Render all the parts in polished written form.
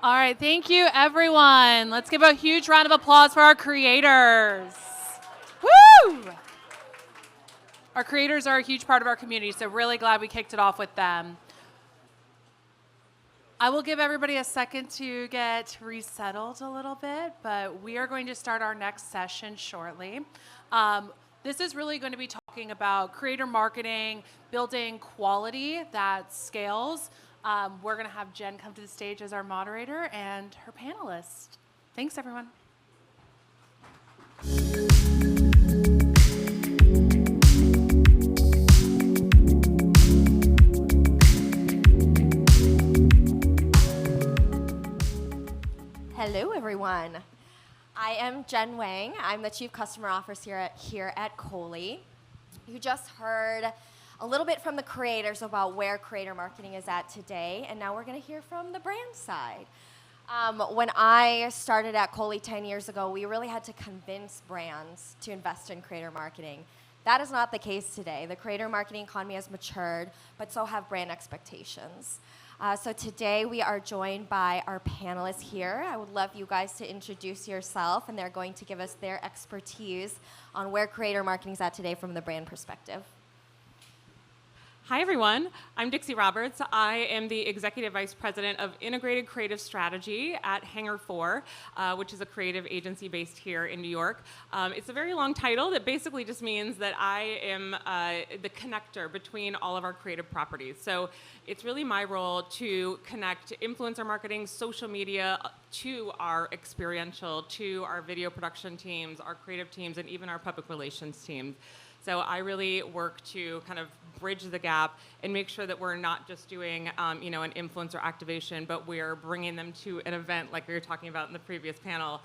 All right, thank you, everyone. Let's give a huge round of applause for our creators. Woo! Our creators are a huge part of our community, so really glad we kicked it off with them. I will give everybody a second to get resettled a little bit, but we are going to start our next session shortly. This is really going to be talking about creator marketing, building quality that scales. We're going to have Jenn come to the stage as our moderator and her panelist. Thanks, everyone. Hello, everyone. I am Jenn Wang. I'm the Chief Customer Officer here at Cohley. You just heard a little bit from the creators about where creator marketing is at today, and now we're going to hear from the brand side. When I started at Cohley 10 years ago, we really had to convince brands to invest in creator marketing. That is not the case today. The creator marketing economy has matured, but so have brand expectations. So today we are joined by our panelists here. I would love you guys to introduce yourself, and they're going to give us their expertise on where creator marketing is at today from the brand perspective. Hi, everyone. I'm Dixie Roberts. I am the Executive Vice President of Integrated Creative Strategy at HangarFour, which is a creative agency based here in New York. It's a very long title that basically just means that I am the connector between all of our creative properties. So it's really my role to connect influencer marketing, social media, to our experiential, to our video production teams, our creative teams, and even our public relations teams. So I really work to kind of bridge the gap and make sure that we're not just doing, an influencer activation, but we're bringing them to an event like we were talking about in the previous panel.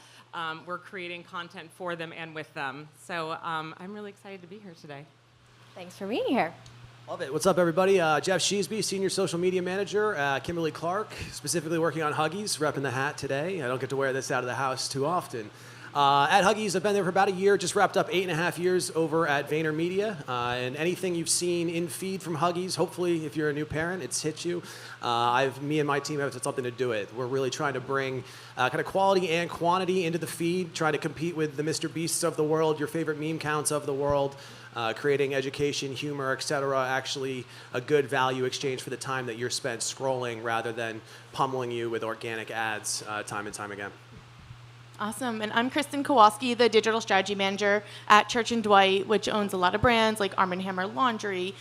We're creating content for them and with them. So I'm really excited to be here today. Thanks for being here. Love it. What's up, everybody? Jeff Sheesby, Senior Social Media Manager at Kimberly-Clark, specifically working on Huggies, repping the hat today. I don't get to wear this out of the house too often. At Huggies, I've been there for about a year, just wrapped up 8.5 years over at VaynerMedia. And anything you've seen in feed from Huggies, hopefully, if you're a new parent, it's hit you. Me and my team have something to do with. We're really trying to bring kind of quality and quantity into the feed, trying to compete with the Mr. Beasts of the world, your favorite meme counts of the world, creating education, humor, etc. Actually a good value exchange for the time that you're spent scrolling rather than pummeling you with organic ads time and time again. Awesome. And I'm Kristen Kowalski, the Digital Strategy Manager at Church Dwight, which owns a lot of brands like Arm & Hammer Laundry,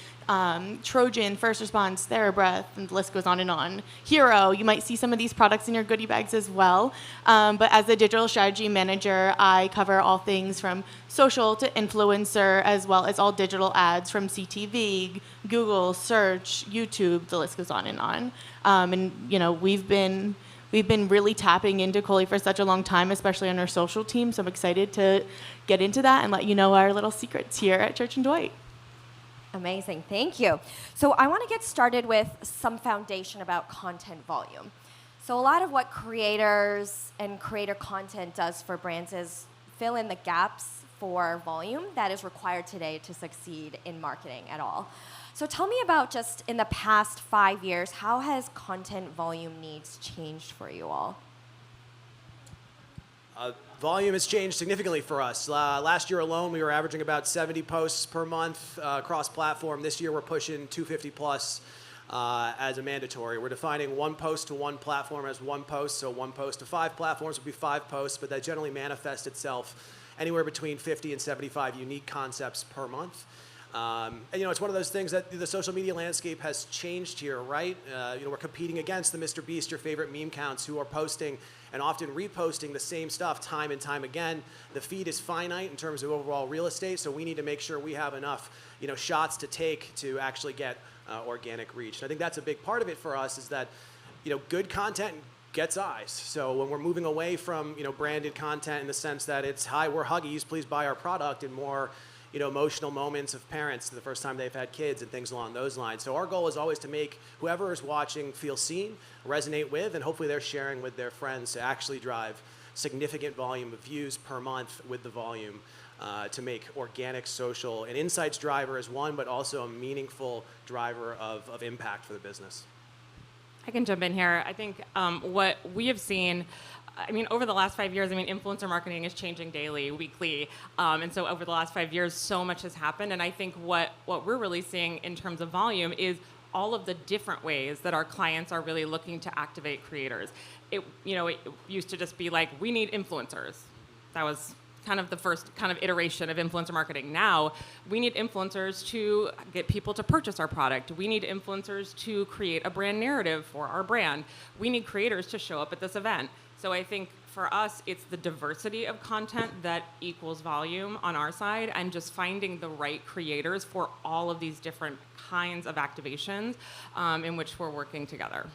Trojan, First Response, TheraBreath, and the list goes on and on. Hero, you might see some of these products in your goodie bags as well. But as the Digital Strategy Manager, I cover all things from social to influencer, as well as all digital ads from CTV, Google, Search, YouTube, the list goes on and on. We've been really tapping into Cohley for such a long time, especially on our social team, so I'm excited to get into that and let you know our little secrets here at Church Dwight. Amazing. Thank you. So I want to get started with some foundation about content volume. So a lot of what creators and creator content does for brands is fill in the gaps for volume that is required today to succeed in marketing at all. So tell me about just in the past 5 years, how has content volume needs changed for you all? Volume has changed significantly for us. Last year alone, we were averaging about 70 posts per month across platform. This year, we're pushing 250 plus as a mandatory. We're defining one post to one platform as one post, so one post to 5 platforms would be 5 posts, but that generally manifests itself anywhere between 50 and 75 unique concepts per month. And it's one of those things that the social media landscape has changed here, right? We're competing against the Mr. Beast, your favorite meme counts, who are posting and often reposting the same stuff time and time again. The feed is finite in terms of overall real estate, so we need to make sure we have enough, shots to take to actually get organic reach. And I think that's a big part of it for us is that, good content gets eyes. So when we're moving away from, branded content in the sense that it's, hi, we're Huggies, please buy our product, and more emotional moments of parents the first time they've had kids and things along those lines. So our goal is always to make whoever is watching feel seen, resonate with, and hopefully they're sharing with their friends to actually drive significant volume of views per month with the volume to make organic social an insights driver as one, but also a meaningful driver of impact for the business. I can jump in here. I think what we have seen, I mean, over the last 5 years, I mean, influencer marketing is changing daily, weekly. And so over the last 5 years, so much has happened. And I think what we're really seeing in terms of volume is all of the different ways that our clients are really looking to activate creators. It used to just be like, we need influencers. That was kind of the first kind of iteration of influencer marketing. Now, we need influencers to get people to purchase our product. We need influencers to create a brand narrative for our brand. We need creators to show up at this event. So I think for us, it's the diversity of content that equals volume on our side, and just finding the right creators for all of these different kinds of activations in which we're working together.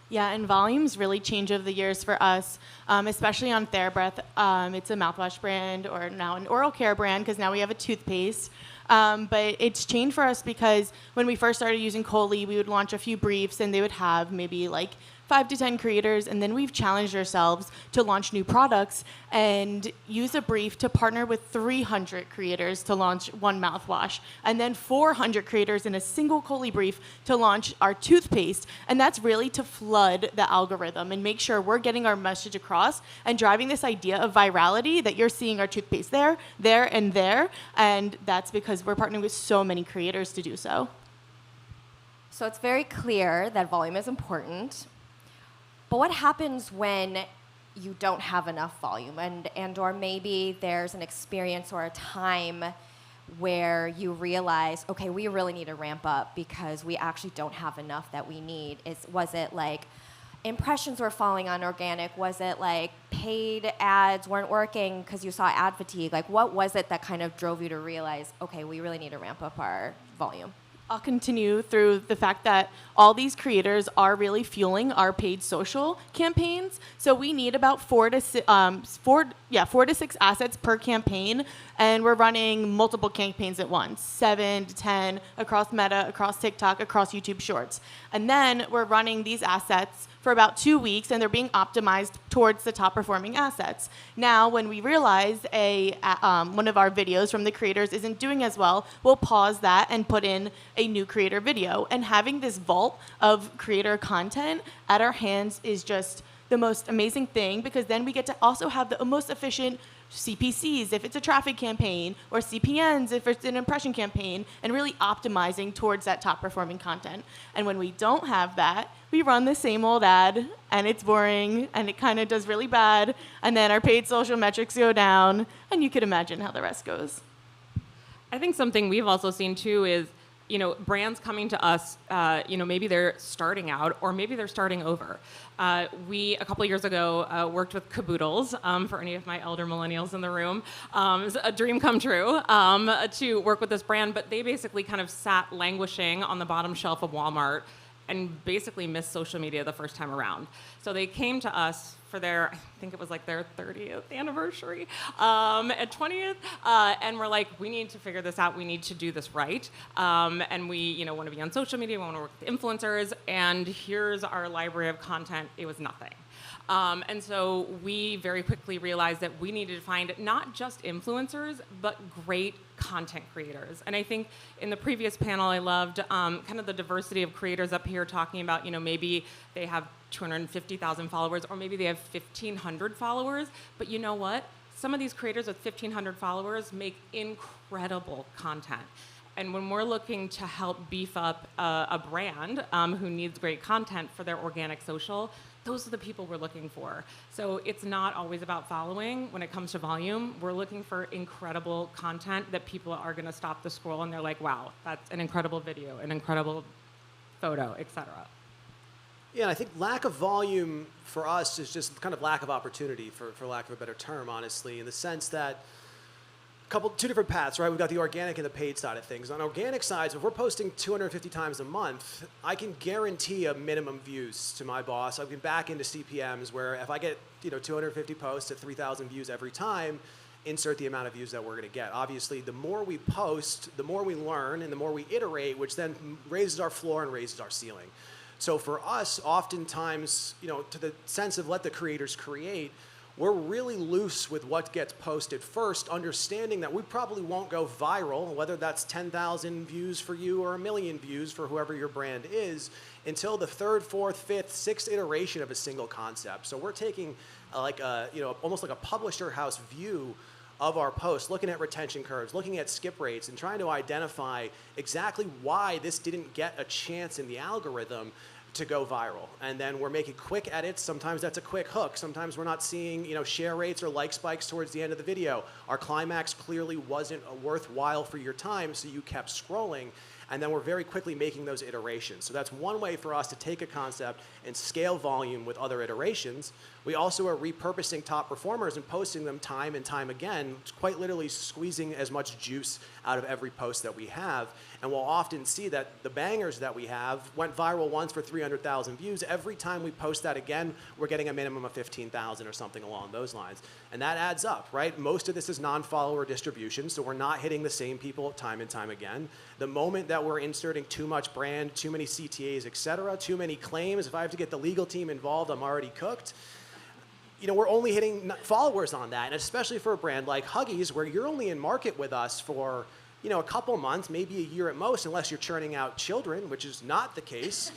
Yeah, and volumes really change over the years for us, especially on TheraBreath. It's a mouthwash brand, or now an oral care brand, because now we have a toothpaste. But it's changed for us because when we first started using Cohley, we would launch a few briefs, and they would have maybe like 5 to 10 creators, and then we've challenged ourselves to launch new products and use a brief to partner with 300 creators to launch one mouthwash, and then 400 creators in a single Cohley brief to launch our toothpaste. And that's really to flood the algorithm and make sure we're getting our message across and driving this idea of virality, that you're seeing our toothpaste there, and there. And that's because we're partnering with so many creators to do so. So it's very clear that volume is important. But what happens when you don't have enough volume, and or maybe there's an experience or a time where you realize, okay, we really need to ramp up because we actually don't have enough that we need? Was it like impressions were falling on organic? Was it like paid ads weren't working because you saw ad fatigue? Like, what was it that kind of drove you to realize, okay, we really need to ramp up our volume? I'll continue through the fact that all these creators are really fueling our paid social campaigns. So we need about 4 to 6 assets per campaign, and we're running multiple campaigns at once, 7 to 10 across Meta, across TikTok, across YouTube Shorts. And then we're running these assets for about 2 weeks, and they're being optimized towards the top performing assets. Now, when we realize one of our videos from the creators isn't doing as well, we'll pause that and put in a new creator video. And having this vault of creator content at our hands is just the most amazing thing, because then we get to also have the most efficient CPCs if it's a traffic campaign, or CPNs if it's an impression campaign, and really optimizing towards that top performing content. And when we don't have that, we run the same old ad, and it's boring, and it kind of does really bad, and then our paid social metrics go down, and you could imagine how the rest goes. I think something we've also seen too is, brands coming to us, maybe they're starting out, or maybe they're starting over. We, a couple of years ago, worked with Caboodles, for any of my elder millennials in the room. It was a dream come true to work with this brand, but they basically kind of sat languishing on the bottom shelf of Walmart and basically missed social media the first time around. So they came to us for their, I think it was like their 30th anniversary, at 20th, and we're like, we need to figure this out, we need to do this right, and we want to be on social media, we want to work with influencers, and here's our library of content. It was nothing. And so we very quickly realized that we needed to find not just influencers, but great content creators. And I think in the previous panel, I loved kind of the diversity of creators up here talking about, maybe they have 250,000 followers, or maybe they have 1,500 followers. But you know what? Some of these creators with 1,500 followers make incredible content. And when we're looking to help beef up a brand who needs great content for their organic social, those are the people we're looking for. So it's not always about following. When it comes to volume, we're looking for incredible content that people are going to stop the scroll and they're like, wow, that's an incredible video, an incredible photo, etc. Yeah, and I think lack of volume for us is just kind of lack of opportunity, for lack of a better term, honestly, in the sense that two different paths, right? We've got the organic and the paid side of things. On organic sides, if we're posting 250 times a month, I can guarantee a minimum views to my boss. I can back into CPMs where if I get 250 posts at 3,000 views every time, insert the amount of views that we're going to get. Obviously, the more we post, the more we learn, and the more we iterate, which then raises our floor and raises our ceiling. So for us, oftentimes, to the sense of let the creators create, we're really loose with what gets posted first, understanding that we probably won't go viral, whether that's 10,000 views for you or 1 million views for whoever your brand is, until the third, fourth, fifth, sixth iteration of a single concept. So we're taking almost like a publisher house view of our posts, looking at retention curves, looking at skip rates, and trying to identify exactly why this didn't get a chance in the algorithm to go viral. And then we're making quick edits. Sometimes that's a quick hook. Sometimes we're not seeing, share rates or like spikes towards the end of the video. Our climax clearly wasn't worthwhile for your time, so you kept scrolling. And then we're very quickly making those iterations. So that's one way for us to take a concept and scale volume with other iterations. We also are repurposing top performers and posting them time and time again, quite literally squeezing as much juice out of every post that we have. And we'll often see that the bangers that we have went viral once for 300,000 views. Every time we post that again, we're getting a minimum of 15,000 or something along those lines. And that adds up, right? Most of this is non-follower distribution, so we're not hitting the same people time and time again. The moment that we're inserting too much brand, too many CTAs, et cetera, too many claims, if I have to get the legal team involved, I'm already cooked. We're only hitting followers on that, and especially for a brand like Huggies, where you're only in market with us for a couple months, maybe a year at most, unless you're churning out children, which is not the case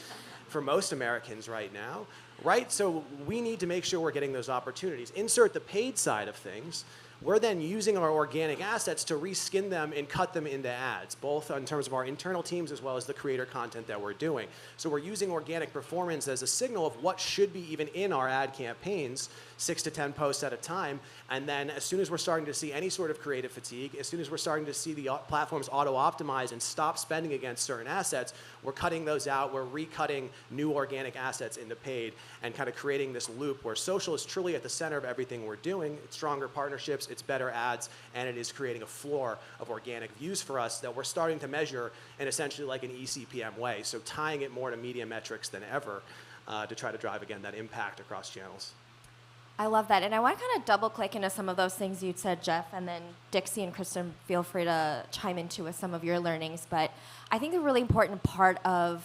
for most Americans right now, right? So we need to make sure we're getting those opportunities. Insert the paid side of things. We're then using our organic assets to reskin them and cut them into ads, both in terms of our internal teams as well as the creator content that we're doing. So we're using organic performance as a signal of what should be even in our ad campaigns, 6 to 10 posts at a time. And then as soon as we're starting to see any sort of creative fatigue, as soon as we're starting to see the platforms auto-optimize and stop spending against certain assets, we're cutting those out. We're recutting new organic assets into paid and kind of creating this loop where social is truly at the center of everything we're doing. It's stronger partnerships, it's better ads, and it is creating a floor of organic views for us that we're starting to measure in essentially like an eCPM way. So tying it more to media metrics than ever to try to drive, again, that impact across channels. I love that. And I want to kind of double click into some of those things you'd said, Jeff, and then Dixie and Kristen, feel free to chime into with some of your learnings. But I think a really important part of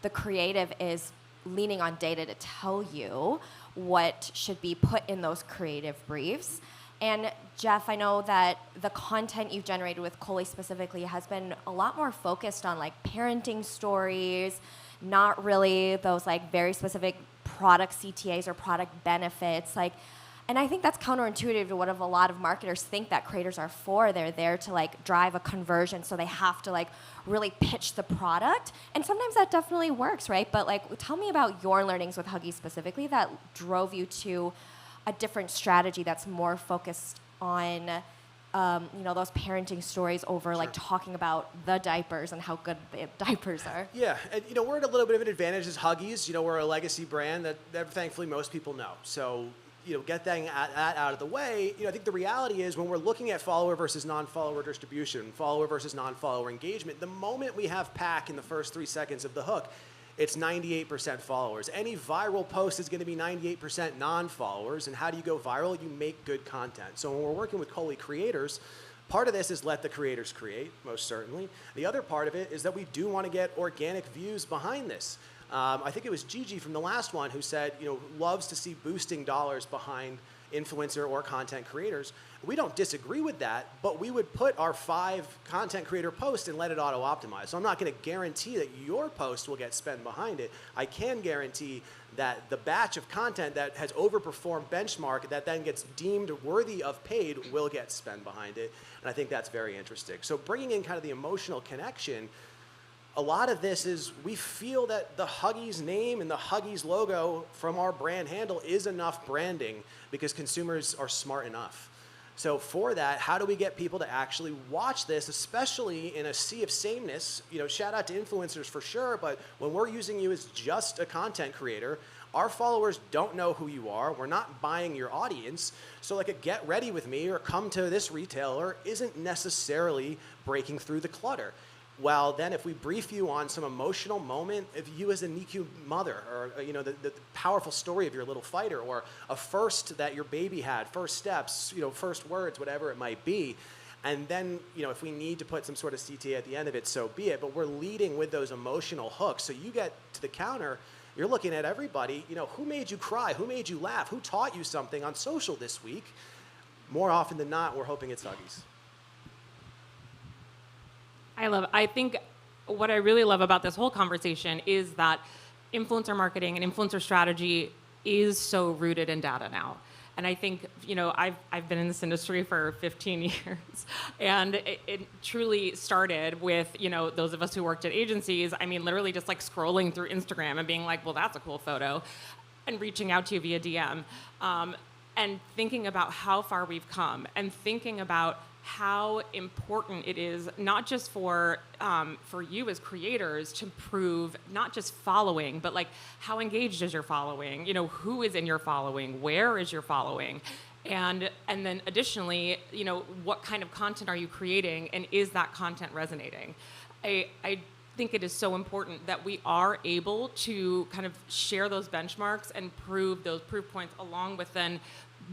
the creative is leaning on data to tell you what should be put in those creative briefs. And Jeff, I know that the content you've generated with Cohley specifically has been a lot more focused on like parenting stories, not really those like very specific product CTAs or product benefits. And I think that's counterintuitive to what a lot of marketers think that creators are for. They're there to like drive a conversion, so they have to like really pitch the product. And sometimes that definitely works, right? But like, tell me about your learnings with Huggies specifically that drove you to a different strategy that's more focused on those parenting stories over like talking about the diapers and how good the diapers are. Yeah, and we're at a little bit of an advantage as Huggies. We're a legacy brand that thankfully most people know. So get that out of the way. I think the reality is when we're looking at follower versus non-follower distribution, follower versus non-follower engagement, the moment we have pack in the first 3 seconds of the hook, it's 98% followers. Any viral post is going to be 98% non-followers. And how do you go viral? You make good content. So when we're working with Cohley creators, part of this is let the creators create, most certainly. The other part of it is that we do want to get organic views behind this. I think it was Gigi from the last one who said, loves to see boosting dollars behind influencer or content creators. We don't disagree with that, but we would put our 5 content creator posts and let it auto-optimize. So I'm not going to guarantee that your post will get spend behind it. I can guarantee that the batch of content that has overperformed benchmark that then gets deemed worthy of paid will get spend behind it. And I think that's very interesting. So bringing in kind of the emotional connection, a lot of this is we feel that the Huggies name and the Huggies logo from our brand handle is enough branding because consumers are smart enough. So for that, how do we get people to actually watch this, especially in a sea of sameness? Shout out to influencers for sure, but when we're using you as just a content creator, our followers don't know who you are. We're not buying your audience. So like a get ready with me or come to this retailer isn't necessarily breaking through the clutter. Well, then if we brief you on some emotional moment of you as a NICU mother or, the powerful story of your little fighter or a first that your baby had, first steps, first words, whatever it might be. And then, if we need to put some sort of CTA at the end of it, so be it. But we're leading with those emotional hooks. So you get to the counter, you're looking at everybody, who made you cry? Who made you laugh? Who taught you something on social this week? More often than not, we're hoping it's Huggies. I think what I really love about this whole conversation is that influencer marketing and influencer strategy is so rooted in data now. And I think, I've been in this industry for 15 years, and it truly started with, those of us who worked at agencies, literally just like scrolling through Instagram and being like, well, that's a cool photo, and reaching out to you via DM, and thinking about how far we've come, and thinking about how important it is, not just for you as creators to prove not just following, but like how engaged is your following? Who is in your following? Where is your following? And then additionally, what kind of content are you creating, and is that content resonating? I think it is so important that we are able to kind of share those benchmarks and prove those proof points, along with then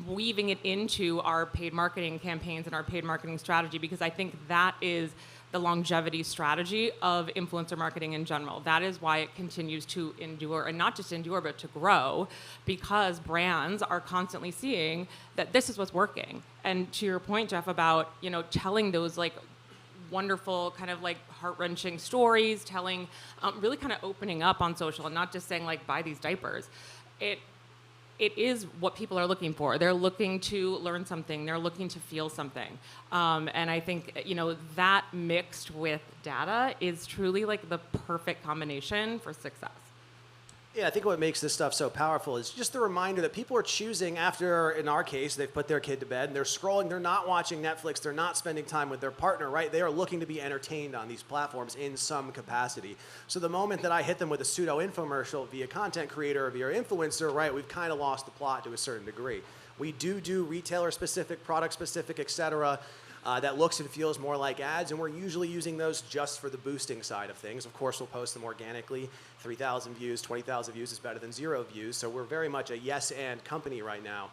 weaving it into our paid marketing campaigns and our paid marketing strategy, because I think that is the longevity strategy of influencer marketing in general. That is why it continues to endure, and not just endure, but to grow, because brands are constantly seeing that this is what's working. And to your point, Jeff, about, telling those like wonderful kind of like heart-wrenching stories, telling, really kind of opening up on social and not just saying like, buy these diapers. It is what people are looking for. They're looking to learn something. They're looking to feel something. And I think, that mixed with data is truly like the perfect combination for success. Yeah, I think what makes this stuff so powerful is just the reminder that people are choosing after, in our case, they've put their kid to bed and they're scrolling, they're not watching Netflix, they're not spending time with their partner, right? They are looking to be entertained on these platforms in some capacity. So the moment that I hit them with a pseudo infomercial via content creator or via influencer, right, we've kind of lost the plot to a certain degree. We do retailer specific, product specific, et cetera, that looks and feels more like ads, and we're usually using those just for the boosting side of things. Of course, we'll post them organically. 3,000 views, 20,000 views is better than 0 views, so we're very much a yes and company right now.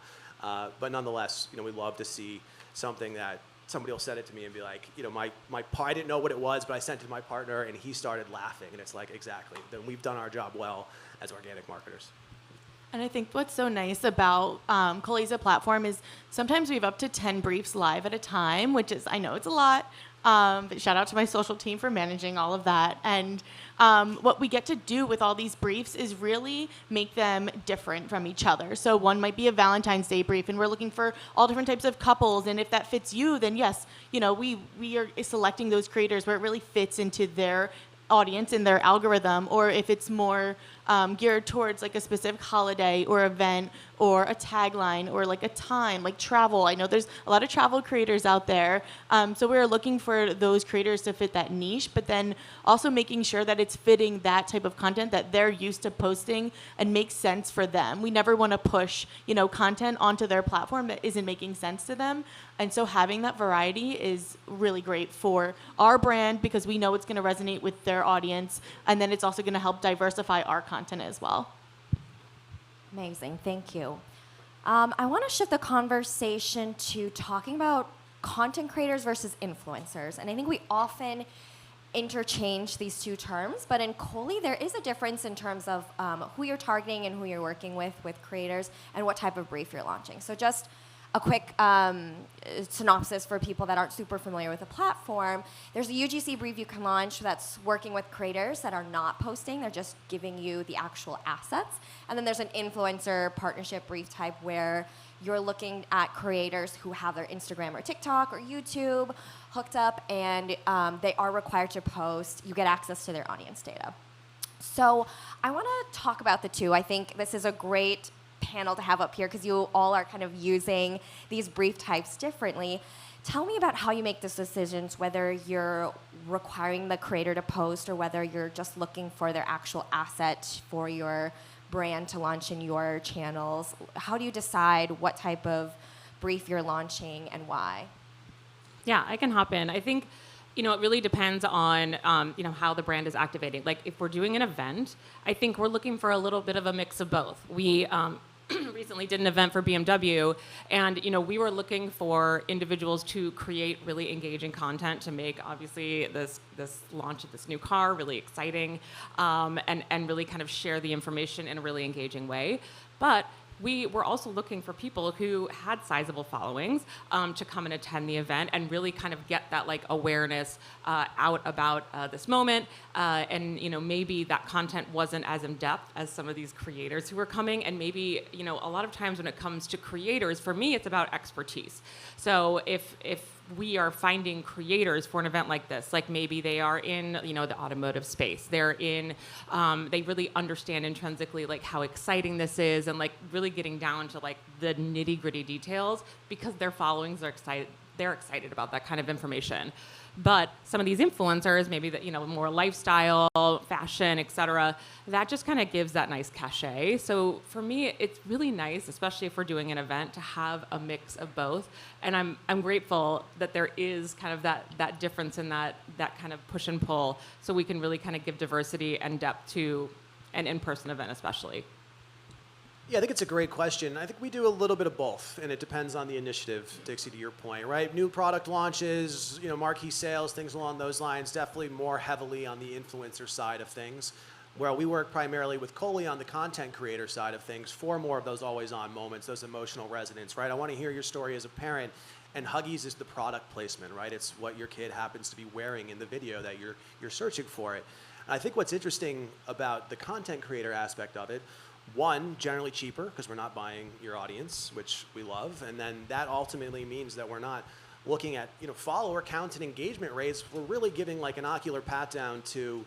But nonetheless, we love to see something that somebody will send it to me and be like, I didn't know what it was, but I sent it to my partner and he started laughing, and it's like, exactly, then we've done our job well as organic marketers. And I think what's so nice about Cohley's platform is sometimes we have up to 10 briefs live at a time, which is, I know it's a lot, but shout out to my social team for managing all of that. And what we get to do with all these briefs is really make them different from each other. So one might be a Valentine's Day brief, and we're looking for all different types of couples. And if that fits you, then yes, we are selecting those creators where it really fits into their audience and their algorithm, or if it's more geared towards like a specific holiday or event or a tagline or like a time, like travel. I know there's a lot of travel creators out there. So we're looking for those creators to fit that niche, but then also making sure that it's fitting that type of content that they're used to posting and makes sense for them. We never want to push, content onto their platform that isn't making sense to them. And so having that variety is really great for our brand, because we know it's going to resonate with their audience. And then it's also going to help diversify our content as well. Amazing, thank you. I want to shift the conversation to talking about content creators versus influencers. And I think we often interchange these two terms, but in Cohley, there is a difference in terms of who you're targeting and who you're working with creators, and what type of brief you're launching. So just a quick synopsis for people that aren't super familiar with the platform. There's a UGC brief you can launch that's working with creators that are not posting. They're just giving you the actual assets. And then there's an influencer partnership brief type where you're looking at creators who have their Instagram or TikTok or YouTube hooked up, and they are required to post. You get access to their audience data. So I want to talk about the two. I think this is a great panel to have up here because you all are kind of using these brief types differently. Tell me about how you make those decisions, whether you're requiring the creator to post or whether you're just looking for their actual asset for your brand to launch in your channels. How do you decide what type of brief you're launching and why? Yeah, I can hop in. I think, it really depends on, how the brand is activating. Like if we're doing an event, I think we're looking for a little bit of a mix of both. We, recently did an event for BMW, and we were looking for individuals to create really engaging content to make obviously this launch of this new car really exciting, and really kind of share the information in a really engaging way. But we were also looking for people who had sizable followings to come and attend the event and really kind of get that awareness out about this moment. And maybe that content wasn't as in depth as some of these creators who were coming. And maybe a lot of times when it comes to creators, for me, it's about expertise. So if we are finding creators for an event like this, like maybe they are in the automotive space, they're in they really understand intrinsically how exciting this is, and really getting down to the nitty-gritty details, because their followings are excited, they're excited about that kind of information. But some of these influencers, maybe that more lifestyle, fashion, etc., that just kind of gives that nice cachet. So for me, it's really nice, especially if we're doing an event, to have a mix of both. And I'm grateful that there is kind of that difference in that kind of push and pull, so we can really kind of give diversity and depth to an in-person event, especially. Yeah, I think it's a great question. I think we do a little bit of both, and it depends on the initiative, Dixie, to your point, right? New product launches, marquee sales, things along those lines, definitely more heavily on the influencer side of things, where we work primarily with Cohley on the content creator side of things for more of those always-on moments, those emotional resonance, right? I want to hear your story as a parent, and Huggies is the product placement, right? It's what your kid happens to be wearing in the video that you're searching for it. And I think what's interesting about the content creator aspect of it, one, generally cheaper, because we're not buying your audience, which we love, and then that ultimately means that we're not looking at follower count and engagement rates. We're really giving an ocular pat down to,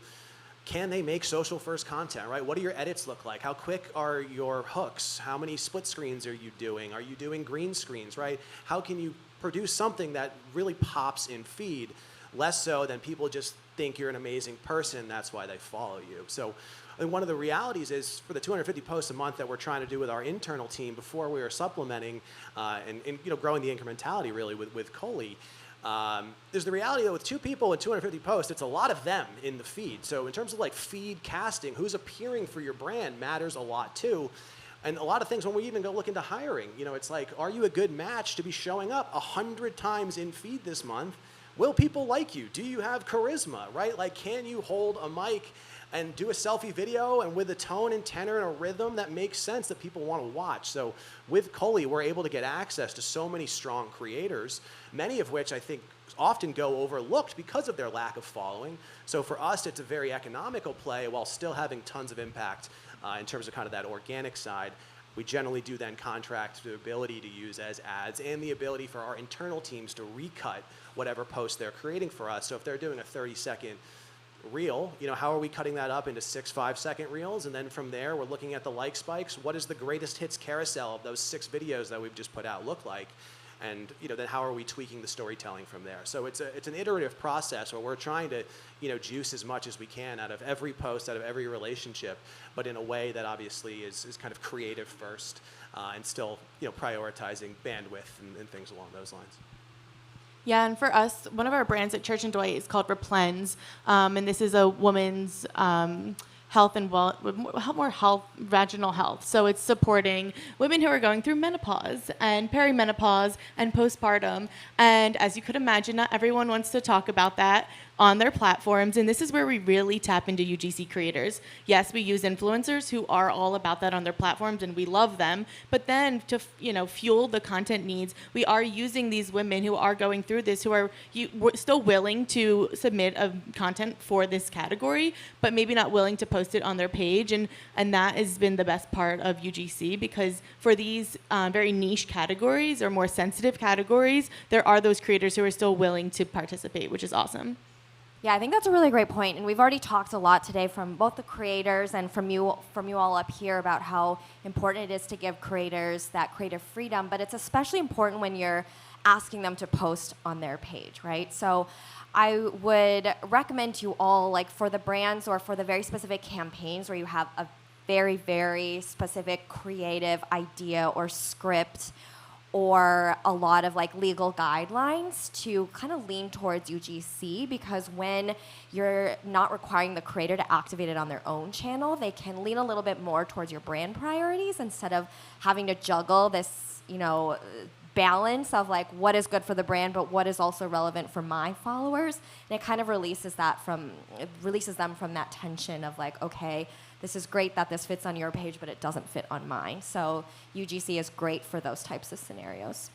can they make social first content, right? What do your edits look like? How quick are your hooks? How many split screens are you doing? Are you doing green screens, right? How can you produce something that really pops in feed, less so than people just think you're an amazing person, that's why they follow you. So and one of the realities is, for the 250 posts a month that we're trying to do with our internal team before we are supplementing and growing the incrementality really with Cohley, there's the reality that with 2 people and 250 posts, it's a lot of them in the feed. So in terms of feed casting, who's appearing for your brand matters a lot too. And a lot of things, when we even go look into hiring, it's are you a good match to be showing up 100 times in feed this month? Will people like you? Do you have charisma, right? Can you hold a mic and do a selfie video and with a tone and tenor and a rhythm that makes sense that people want to watch? So with Cohley, we're able to get access to so many strong creators, many of which I think often go overlooked because of their lack of following. So for us, it's a very economical play while still having tons of impact in terms of kind of that organic side. We generally do then contract the ability to use as ads and the ability for our internal teams to recut whatever post they're creating for us. So if they're doing a 30-second reel, how are we cutting that up into 6 5-second reels? And then from there, we're looking at the like spikes. What does the greatest hits carousel of those 6 videos that we've just put out look like? And then how are we tweaking the storytelling from there? So it's an iterative process where we're trying to juice as much as we can out of every post, out of every relationship, but in a way that obviously is kind of creative first and still prioritizing bandwidth and things along those lines. Yeah, and for us, one of our brands at Church Dwight is called Replens, and this is a woman's health and more health, vaginal health. So it's supporting women who are going through menopause and perimenopause and postpartum. And as you could imagine, not everyone wants to talk about that on their platforms, and this is where we really tap into UGC creators. Yes, we use influencers who are all about that on their platforms, and we love them. But then to fuel the content needs, we are using these women who are going through this, who are still willing to submit content for this category, but maybe not willing to post it on their page. And that has been the best part of UGC, because for these very niche categories or more sensitive categories, there are those creators who are still willing to participate, which is awesome. Yeah, I think that's a really great point, and we've already talked a lot today from both the creators and from you all up here about how important it is to give creators that creative freedom, but it's especially important when you're asking them to post on their page, right? So I would recommend to you all, for the brands or for the very specific campaigns where you have a very, very specific creative idea or script, or a lot of like legal guidelines to kind of lean towards UGC, because when you're not requiring the creator to activate it on their own channel, they can lean a little bit more towards your brand priorities instead of having to juggle this, balance of like what is good for the brand but what is also relevant for my followers. And it kind of releases them from that tension of like, okay, this is great that this fits on your page, but it doesn't fit on mine. So UGC is great for those types of scenarios.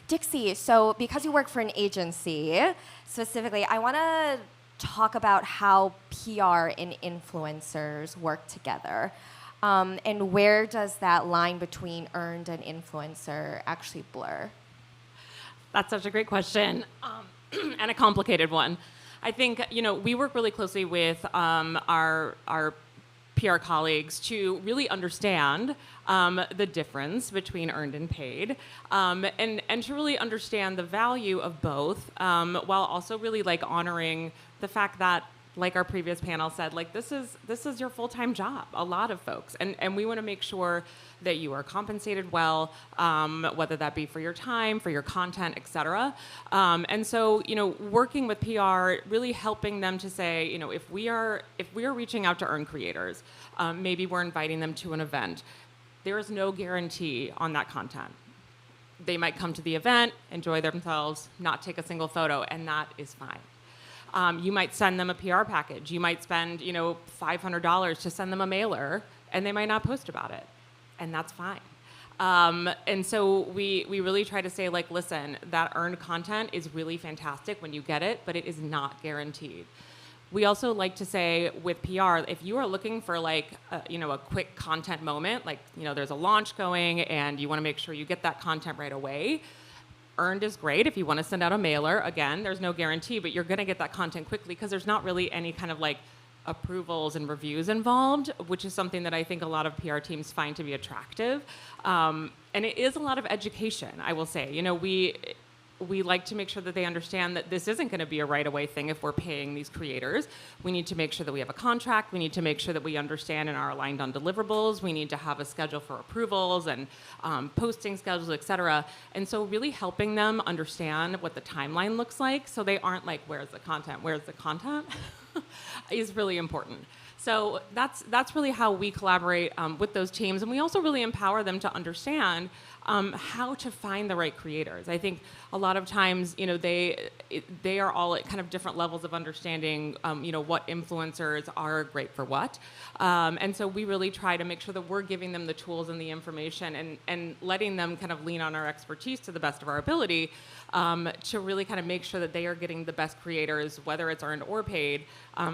Dixie, so because you work for an agency, specifically, I want to talk about how PR and influencers work together. And where does that line between earned and influencer actually blur? That's such a great question, and a complicated one. I think, we work really closely with our PR colleagues to really understand the difference between earned and paid, and to really understand the value of both, while also really like honoring the fact that, like our previous panel said, like this is your full-time job, a lot of folks. And we want to make sure that you are compensated well, whether that be for your time, for your content, et cetera. And so, working with PR, really helping them to say, if we are reaching out to earn creators, maybe we're inviting them to an event, there is no guarantee on that content. They might come to the event, enjoy themselves, not take a single photo, and that is fine. You might send them a PR package. You might spend, $500 to send them a mailer, and they might not post about it, and that's fine. And so we really try to say, like, listen, that earned content is really fantastic when you get it, but it is not guaranteed. We also like to say with PR, if you are looking for like, a quick content moment, like, there's a launch going, and you want to make sure you get that content right away. Earned is great if you want to send out a mailer. Again, there's no guarantee, but you're going to get that content quickly because there's not really any kind of like approvals and reviews involved, which is something that I think a lot of PR teams find to be attractive. And it is a lot of education, I will say. We like to make sure that they understand that this isn't going to be a right-away thing if we're paying these creators. We need to make sure that we have a contract. We need to make sure that we understand and are aligned on deliverables. We need to have a schedule for approvals and posting schedules, et cetera. And so really helping them understand what the timeline looks like so they aren't like, where's the content? Where's the content? is really important. So that's really how we collaborate with those teams. And we also really empower them to understand how to find the right creators. I think a lot of times, they are all at kind of different levels of understanding, what influencers are great for what. And so we really try to make sure that we're giving them the tools and the information and letting them kind of lean on our expertise to the best of our ability to really kind of make sure that they are getting the best creators, whether it's earned or paid,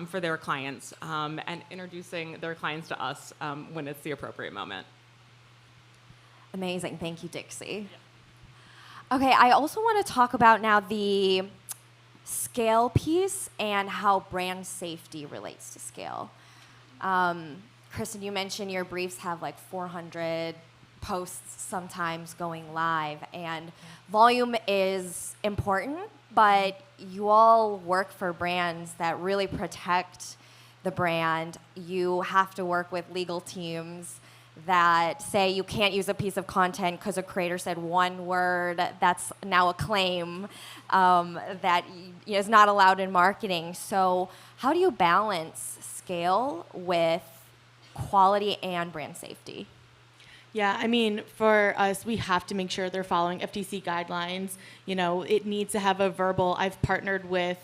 for their clients, and introducing their clients to us when it's the appropriate moment. Amazing. Thank you, Dixie. Yeah. Okay, I also want to talk about now the scale piece and how brand safety relates to scale. Kristen, you mentioned your briefs have like 400 posts sometimes going live, and volume is important, but you all work for brands that really protect the brand. You have to work with legal teams that say you can't use a piece of content because a creator said one word that's now a claim that is not allowed in marketing. So how do you balance scale with quality and brand safety? Yeah, I mean, for us, we have to make sure they're following FTC guidelines. It needs to have a verbal. I've partnered with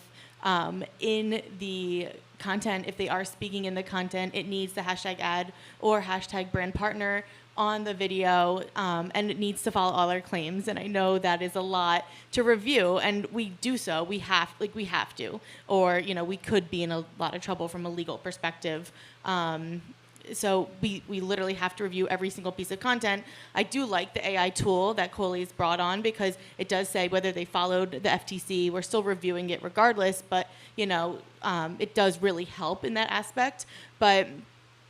in the content, if they are speaking in the content, it needs the hashtag ad or hashtag brand partner on the video, and it needs to follow all our claims. And I know that is a lot to review, and we do so. We have to, or we could be in a lot of trouble from a legal perspective. So we literally have to review every single piece of content. I do like the AI tool that Cohley's brought on because it does say whether they followed the FTC. We're still reviewing it regardless, but it does really help in that aspect. But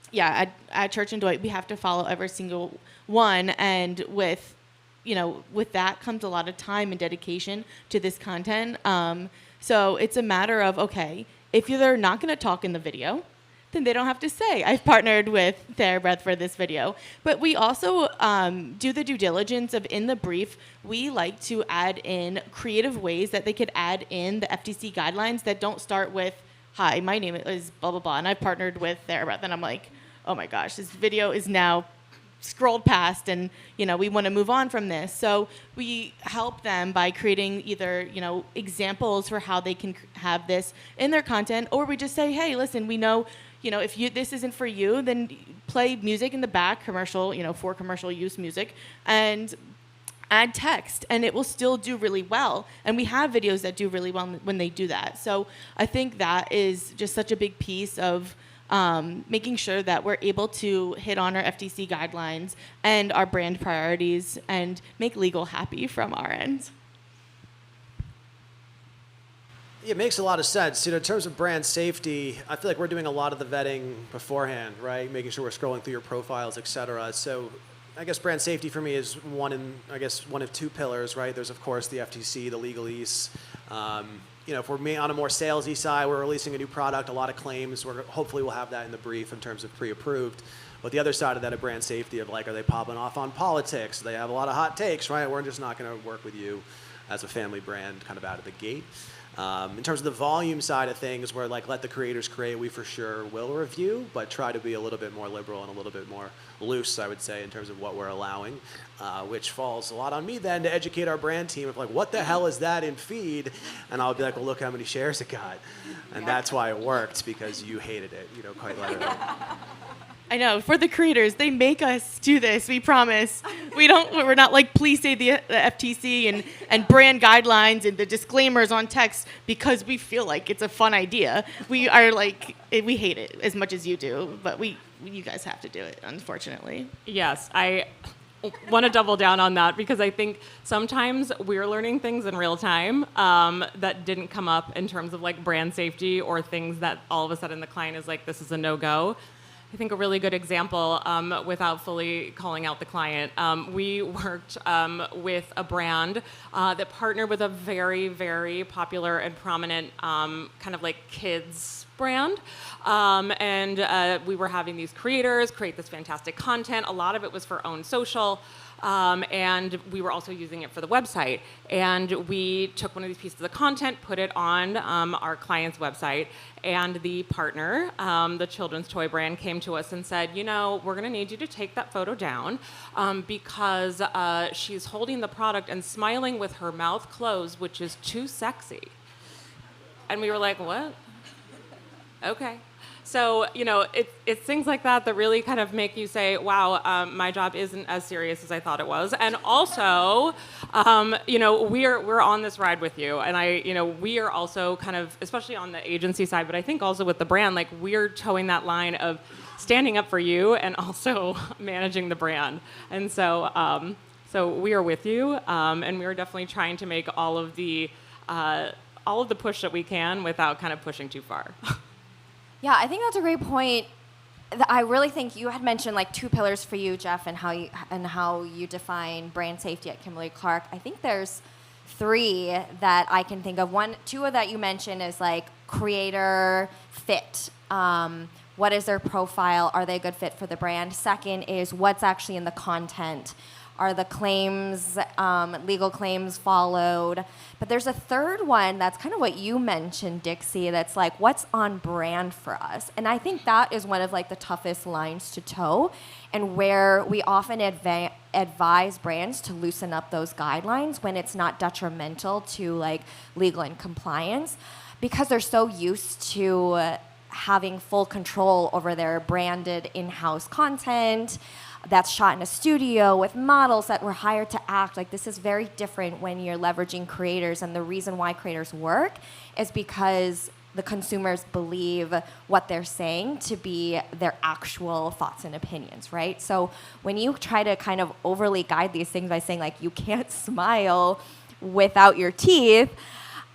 yeah, at Church Dwight, we have to follow every single one, and with that comes a lot of time and dedication to this content. So it's a matter of, okay, if they're not going to talk in the video, then they don't have to say, I've partnered with TheraBreath for this video. But we also do the due diligence of, in the brief, we like to add in creative ways that they could add in the FTC guidelines that don't start with, hi, my name is blah, blah, blah, and I've partnered with TheraBreath. And I'm like, oh my gosh, this video is now scrolled past, and we want to move on from this. So we help them by creating either examples for how they can have this in their content, or we just say, hey, listen, we know if this isn't for you, then play music in the back, commercial, for commercial use music, and add text, and it will still do really well. And we have videos that do really well when they do that. So I think that is just such a big piece of making sure that we're able to hit on our FTC guidelines and our brand priorities and make legal happy from our end. It makes a lot of sense. In terms of brand safety, I feel like we're doing a lot of the vetting beforehand, right? Making sure we're scrolling through your profiles, et cetera. So I guess brand safety for me is one of two pillars, right? There's, of course, the FTC, the legalese. If we're on a more salesy side, we're releasing a new product, a lot of claims. Hopefully we'll have that in the brief in terms of pre-approved. But the other side of that of brand safety of are they popping off on politics? They have a lot of hot takes, right? We're just not going to work with you as a family brand kind of out of the gate. In terms of the volume side of things, where let the creators create, we for sure will review, but try to be a little bit more liberal and a little bit more loose, I would say, in terms of what we're allowing, which falls a lot on me then to educate our brand team of what the hell is that in feed? And I'll be like, well, look how many shares it got. And that's why it worked, because you hated it, quite literally. I know, for the creators, they make us do this, we promise. We're not please say the FTC and brand guidelines and the disclaimers on text because we feel like it's a fun idea. We are we hate it as much as you do, but you guys have to do it, unfortunately. Yes, I want to double down on that because I think sometimes we're learning things in real time that didn't come up in terms of brand safety or things that all of a sudden the client is this is a no-go. I think a really good example, without fully calling out the client, we worked with a brand that partnered with a very, very popular and prominent kind of kids brand. And we were having these creators create this fantastic content. A lot of it was for own social. And we were also using it for the website. And we took one of these pieces of content, put it on our client's website, and the partner, the children's toy brand, came to us and said, we're going to need you to take that photo down because she's holding the product and smiling with her mouth closed, which is too sexy. And we were like, what? Okay. So, it's things like that that really kind of make you say, wow, my job isn't as serious as I thought it was. And also, we're on this ride with you. And we are also kind of, especially on the agency side, but I think also with the brand, we're towing that line of standing up for you and also managing the brand. And so, we are with you. And we are definitely trying to make all of the push that we can without kind of pushing too far. Yeah, I think that's a great point. I really think you had mentioned two pillars for you, Jeff, and how you define brand safety at Kimberly-Clark. I think there's three that I can think of. Two of that you mentioned is creator fit. What is their profile? Are they a good fit for the brand? Second is what's actually in the content. Are the claims, legal claims followed? But there's a third one that's kind of what you mentioned, Dixie, that's what's on brand for us? And I think that is one of the toughest lines to toe, and where we often advise brands to loosen up those guidelines when it's not detrimental to legal and compliance, because they're so used to having full control over their branded in-house content that's shot in a studio with models that were hired to act. This is very different when you're leveraging creators, and the reason why creators work is because the consumers believe what they're saying to be their actual thoughts and opinions, right? So when you try to kind of overly guide these things by saying you can't smile without your teeth,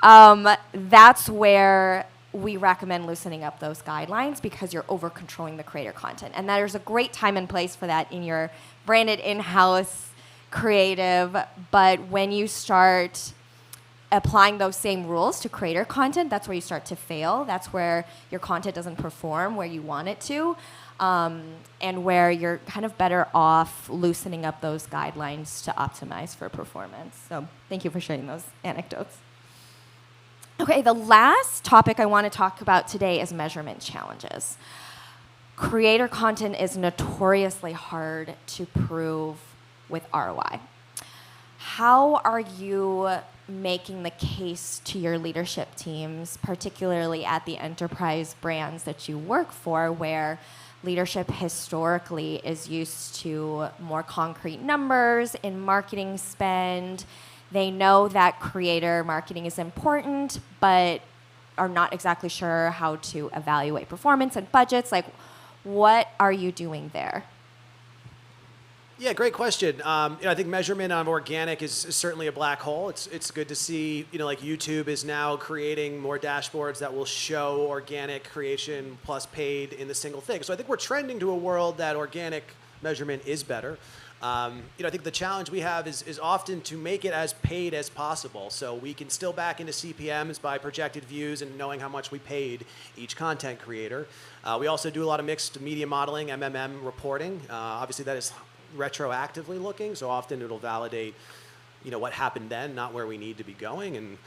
that's where we recommend loosening up those guidelines, because you're over-controlling the creator content. And there's a great time and place for that in your branded in-house creative. But when you start applying those same rules to creator content, that's where you start to fail. That's where your content doesn't perform where you want it to, and where you're kind of better off loosening up those guidelines to optimize for performance. So thank you for sharing those anecdotes. Okay, the last topic I want to talk about today is measurement challenges. Creator content is notoriously hard to prove with ROI. How are you making the case to your leadership teams, particularly at the enterprise brands that you work for, where leadership historically is used to more concrete numbers in marketing spend? They know that creator marketing is important, but are not exactly sure how to evaluate performance and budgets. Like, what are you doing there? Yeah, great question. I think measurement on organic is certainly a black hole. It's good to see, like YouTube is now creating more dashboards that will show organic creation plus paid in the single thing. So I think we're trending to a world that organic measurement is better. I think the challenge we have is often to make it as paid as possible. So we can still back into CPMs by projected views and knowing how much we paid each content creator. We also do a lot of mixed media modeling, MMM reporting. Obviously that is retroactively looking, so often it'll validate, what happened then, not where we need to be going. And,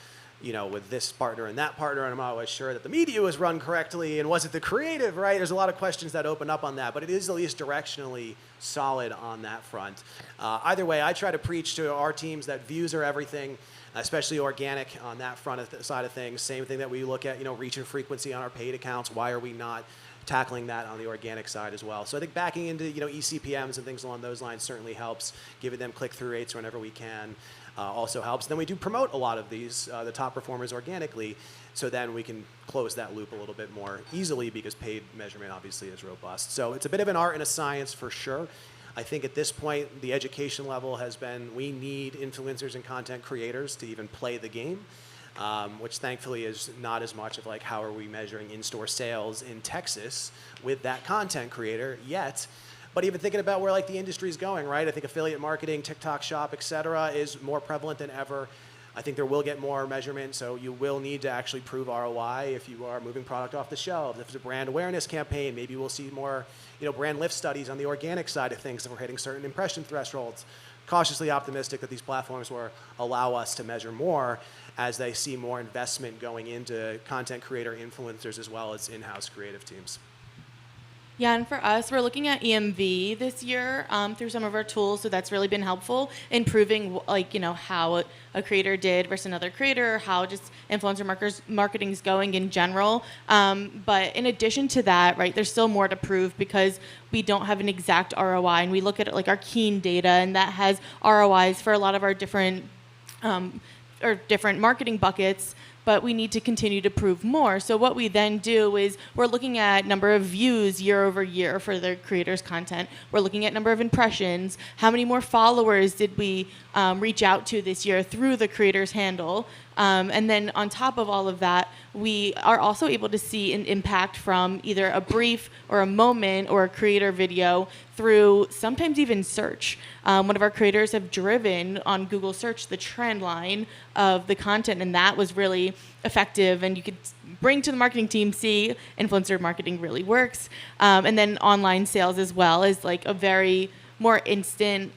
with this partner and that partner, and I'm not always sure that the media was run correctly, and was it the creative, right? There's a lot of questions that open up on that, but it is at least directionally solid on that front. Either way, I try to preach to our teams that views are everything, especially organic on that side of things. Same thing that we look at, reach and frequency on our paid accounts. Why are we not tackling that on the organic side as well? So I think backing into eCPMs and things along those lines certainly helps. Giving them click-through rates whenever we can also helps. Then we do promote a lot of these, the top performers organically, so then we can close that loop a little bit more easily because paid measurement obviously is robust. So it's a bit of an art and a science for sure. I think at this point the education level has been, we need influencers and content creators to even play the game. Which thankfully is not as much of like how are we measuring in-store sales in Texas with that content creator yet. But even thinking about where like the industry is going, right? I think affiliate marketing, TikTok Shop, et cetera, is more prevalent than ever. I think there will get more measurement, so you will need to actually prove ROI if you are moving product off the shelves. If it's a brand awareness campaign, maybe we'll see more, brand lift studies on the organic side of things if we're hitting certain impression thresholds. Cautiously optimistic that these platforms will allow us to measure more as they see more investment going into content creator influencers as well as in-house creative teams. Yeah, and for us, we're looking at EMV this year through some of our tools, so that's really been helpful in proving, how a creator did versus another creator, how just influencer marketing is going in general. But in addition to that, right, there's still more to prove because we don't have an exact ROI, and we look at it like our Keen data, and that has ROIs for a lot of our different marketing buckets. But we need to continue to prove more. So what we then do is we're looking at number of views year over year for the creator's content. We're looking at number of impressions. How many more followers did we reach out to this year through the creator's handle? And then on top of all of that, we are also able to see an impact from either a brief or a moment or a creator video through sometimes even search. One of our creators have driven on Google search the trend line of the content, and that was really effective. And you could bring to the marketing team, see influencer marketing really works. And then online sales as well is like a very more instant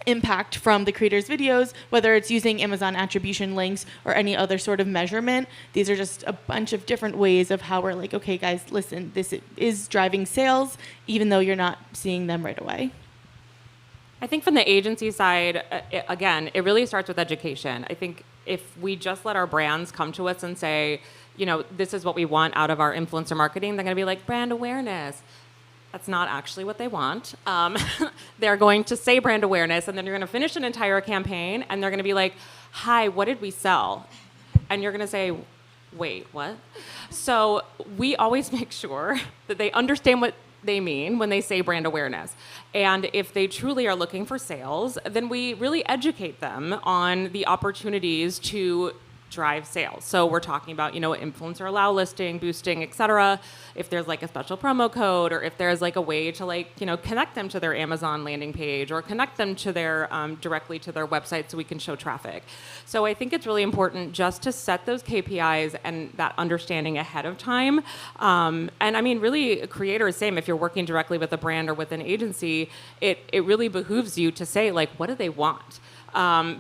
impact from the creator's videos, whether it's using Amazon attribution links or any other sort of measurement. These are just a bunch of different ways of how we're like, okay, guys, listen, this is driving sales, even though you're not seeing them right away. I think from the agency side, it really starts with education. I think if we just let our brands come to us and say, this is what we want out of our influencer marketing, they're going to be like, brand awareness. That's not actually what they want. They're going to say brand awareness, and then you're going to finish an entire campaign, and they're going to be like, hi, what did we sell? And you're going to say, wait, what? So we always make sure that they understand what they mean when they say brand awareness. And if they truly are looking for sales, then we really educate them on the opportunities to drive sales. So we're talking about, influencer allow listing, boosting, et cetera. If there's like a special promo code, or if there's like a way to connect them to their Amazon landing page, or connect them to their directly to their website so we can show traffic. So I think it's really important just to set those KPIs and that understanding ahead of time. And I mean, really, creators, same. If you're working directly with a brand or with an agency, it really behooves you to say, like, what do they want?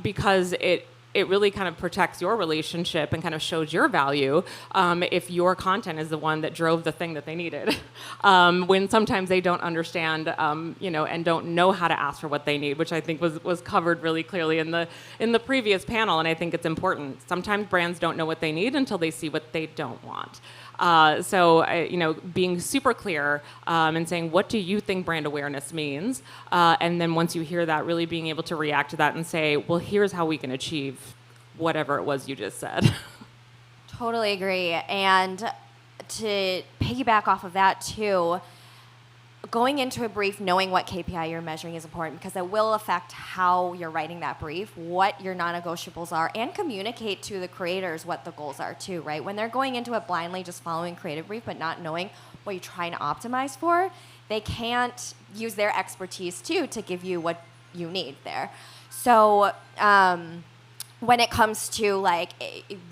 Because it really kind of protects your relationship and kind of shows your value if your content is the one that drove the thing that they needed. When sometimes they don't understand, and don't know how to ask for what they need, which I think was covered really clearly in the previous panel, and I think it's important. Sometimes brands don't know what they need until they see what they don't want. So being super clear and saying, what do you think brand awareness means? And then once you hear that, really being able to react to that and say, well, here's how we can achieve whatever it was you just said. Totally agree. And to piggyback off of that too, going into a brief knowing what KPI you're measuring is important, because it will affect how you're writing that brief, what your non-negotiables are, and communicate to the creators what the goals are too, right? When they're going into it blindly, just following creative brief, but not knowing what you're trying to optimize for, they can't use their expertise too to give you what you need there. So when it comes to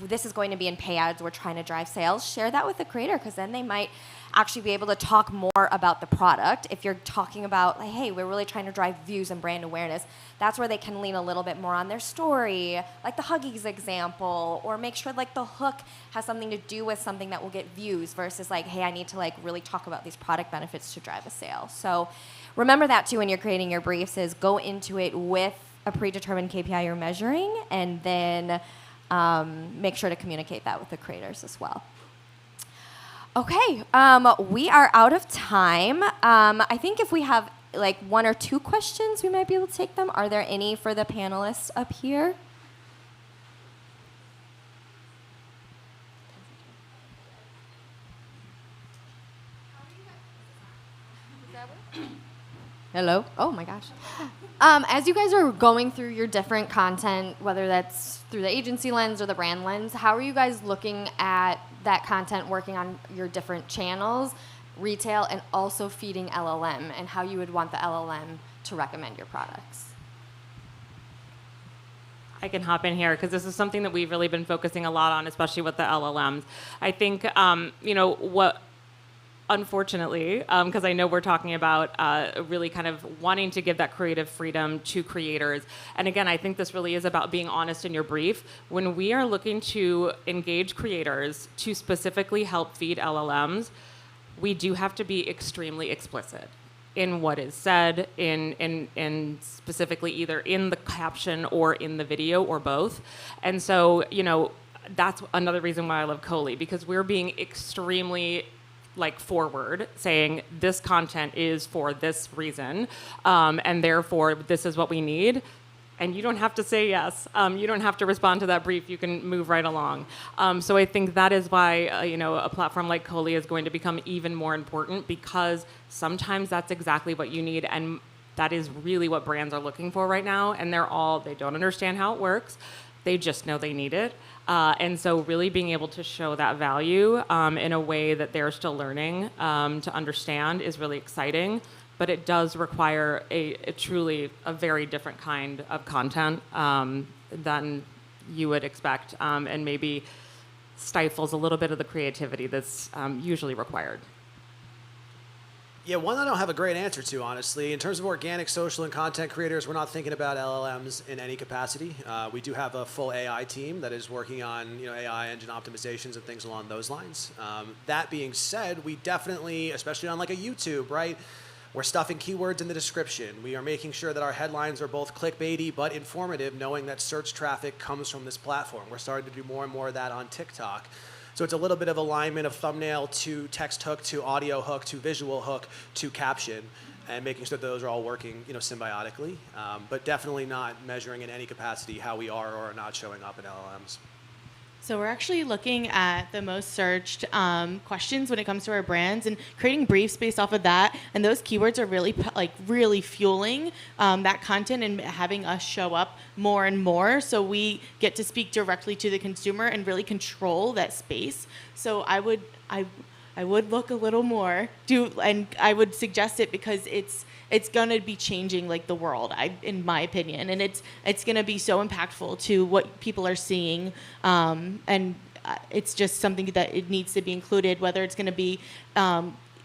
this is going to be in pay ads, we're trying to drive sales, share that with the creator, because then they might actually be able to talk more about the product. If you're talking about, like, hey, we're really trying to drive views and brand awareness, that's where they can lean a little bit more on their story, like the Huggies example, or make sure like the hook has something to do with something that will get views versus like, hey, I need to like really talk about these product benefits to drive a sale. So remember that too when you're creating your briefs, is go into it with a predetermined KPI you're measuring, and then make sure to communicate that with the creators as well. Okay, we are out of time. I think if we have like one or two questions, we might be able to take them. Are there any for the panelists up here? Hello? Oh my gosh. As you guys are going through your different content, whether that's through the agency lens or the brand lens, how are you guys looking at that content working on your different channels, retail, and also feeding LLM, and how you would want the LLM to recommend your products? I can hop in here because this is something that we've really been focusing a lot on, especially with the LLMs. I think, what unfortunately, because I know we're talking about really kind of wanting to give that creative freedom to creators. And again, I think this really is about being honest in your brief. When we are looking to engage creators to specifically help feed LLMs, we do have to be extremely explicit in what is said, in specifically either in the caption or in the video or both. And so, that's another reason why I love Cohley, because we're being extremely forward, saying this content is for this reason, and therefore this is what we need. And you don't have to say yes. You don't have to respond to that brief. You can move right along. So I think that is why a platform like Cohley is going to become even more important, because sometimes that's exactly what you need, and that is really what brands are looking for right now. And they don't understand how it works. They just know they need it. And so really being able to show that value in a way that they're still learning to understand is really exciting. But it does require a truly very different kind of content than you would expect, and maybe stifles a little bit of the creativity that's usually required. Yeah, one I don't have a great answer to, honestly. In terms of organic, social, and content creators, we're not thinking about LLMs in any capacity. We do have a full AI team that is working on AI engine optimizations and things along those lines. That being said, we definitely, especially on like a YouTube, right? We're stuffing keywords in the description. We are making sure that our headlines are both clickbaity but informative, knowing that search traffic comes from this platform. We're starting to do more and more of that on TikTok. So it's a little bit of alignment of thumbnail to text hook to audio hook to visual hook to caption, and making sure that those are all working symbiotically, but definitely not measuring in any capacity how we are or are not showing up in LLMs. So we're actually looking at the most searched questions when it comes to our brands and creating briefs based off of that. And those keywords are really fueling that content and having us show up more and more. So we get to speak directly to the consumer and really control that space. So I would look a little more, and I would suggest it because it's going to be changing like the world, in my opinion, and it's going to be so impactful to what people are seeing, and it's just something that it needs to be included, whether it's going to be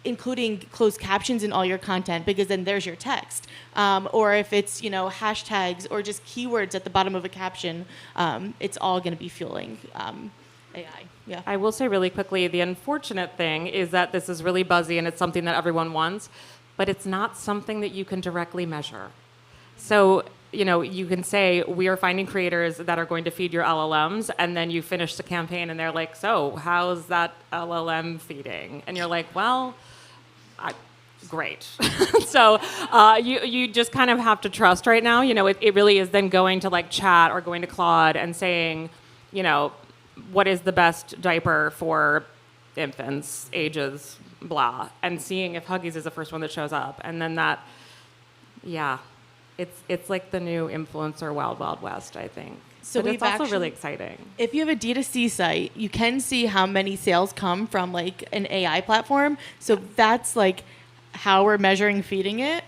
including closed captions in all your content, because then there's your text, or if it's hashtags or just keywords at the bottom of a caption, it's all going to be fueling AI. Yeah. I will say really quickly, the unfortunate thing is that this is really buzzy and it's something that everyone wants, but it's not something that you can directly measure. So, you can say, we are finding creators that are going to feed your LLMs, and then you finish the campaign and they're like, so how's that LLM feeding? And you're like, well, great. So you just kind of have to trust right now. It really is then going to like chat or going to Claude and saying, what is the best diaper for infants, ages, blah, and seeing if Huggies is the first one that shows up. And then it's like the new influencer Wild Wild West, I think. So but it's also really exciting. If you have a D2C site, you can see how many sales come from like an AI platform. So that's like how we're measuring feeding it.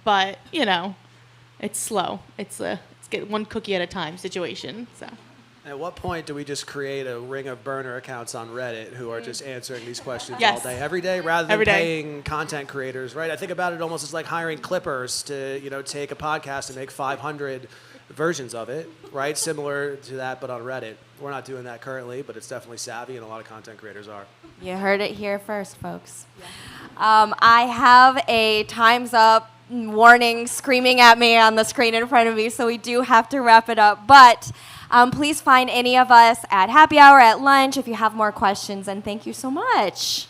But, it's slow. It's get one cookie at a time situation. So. At what point do we just create a ring of burner accounts on Reddit who are just answering these questions Yes. all day, every day, rather than Every day. paying content creators, right? I think about it almost as like hiring clippers to, take a podcast and make 500 versions of it, right? Similar to that, but on Reddit. We're not doing that currently, but it's definitely savvy, and a lot of content creators are. You heard it here first, folks. I have a time's up warning screaming at me on the screen in front of me, so we do have to wrap it up. But please find any of us at happy hour, at lunch, if you have more questions, and thank you so much.